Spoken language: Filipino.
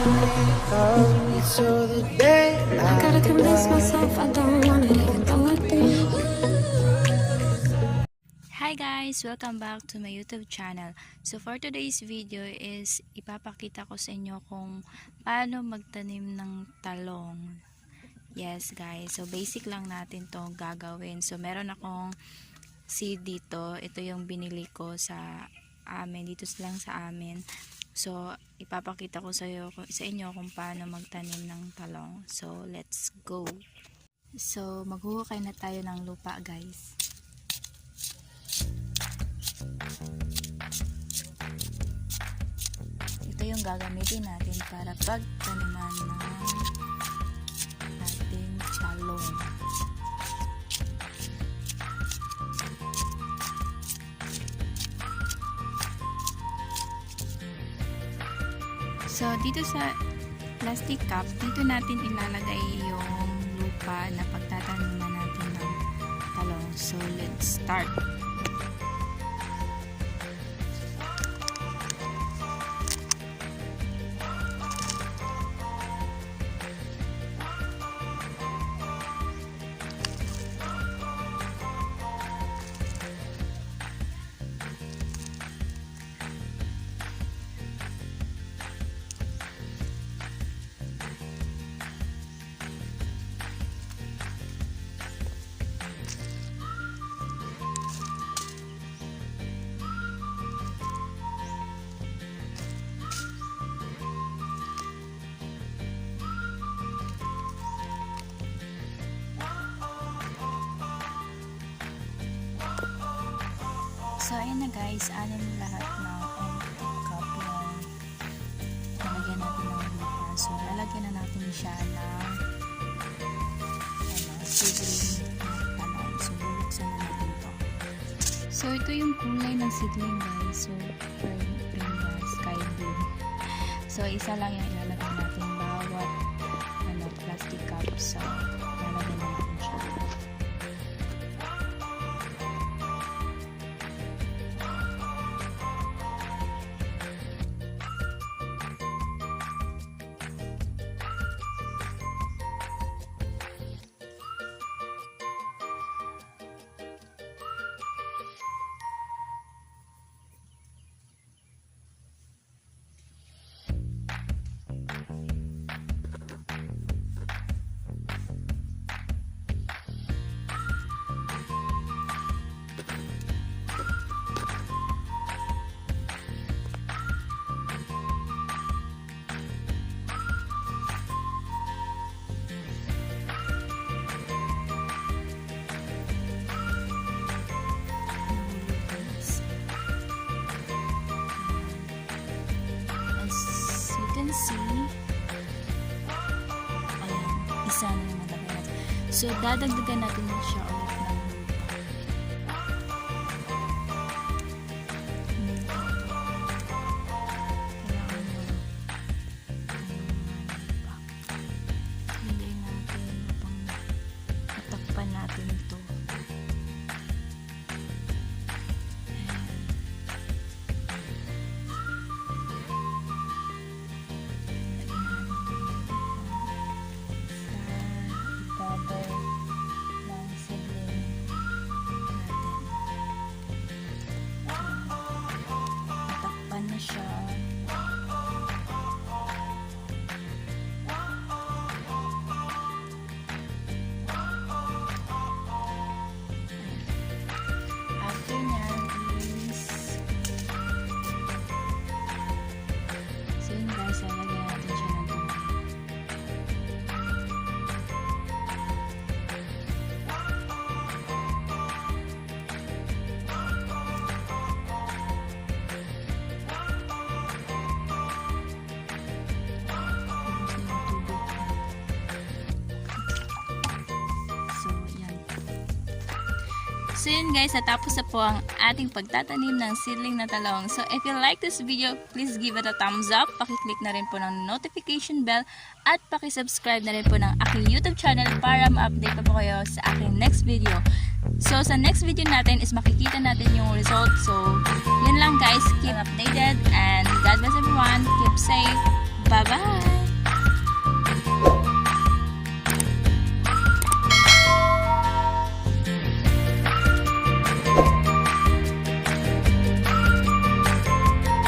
So the day I gotta convince myself I don't want it, even though I do. Hi guys! Welcome back to my YouTube channel. So for today's video is ipapakita ko sa inyo kung paano magtanim ng talong. Yes guys, so basic lang natin to gagawin. So meron akong seed dito. Ito yung binili ko sa amin, dito lang sa amin. So ipapakita ko sa inyo kung paano magtanim ng talong. So let's go! So maghuhukay na tayo ng lupa guys. Ito yung gagamitin natin para pagtaniman ng ating talong. So dito sa plastic cup, dito natin ilalagay yung lupa na pagtataniman natin ng talong. So let's start. So ayan na guys, anim lahat ng empty cup yung lalagyan natin ng lupa. So lalagyan na natin siya ng seedling na talong. So bubuksan na natin to. So ito yung kulay ng seedling guys. So sky blue. So isa lang yung ilalagay natin bawat plastic cup. So lalagyan na natin siya. See, ayan, isa na naman lagay natin. So dadagdagan natin siya ulit ng lupa. Hilay natin upang matakpan natin ito. So yun guys, natapos na po ang ating pagtatanim ng seedling na talong. So if you like this video, please give it a thumbs up. Pakiclick na rin po ng notification bell at pakisubscribe na rin po ng aking YouTube channel para ma-update pa po kayo sa aking next video. So sa next video natin is makikita natin yung result. So yun lang guys, keep updated and God bless everyone. Keep safe.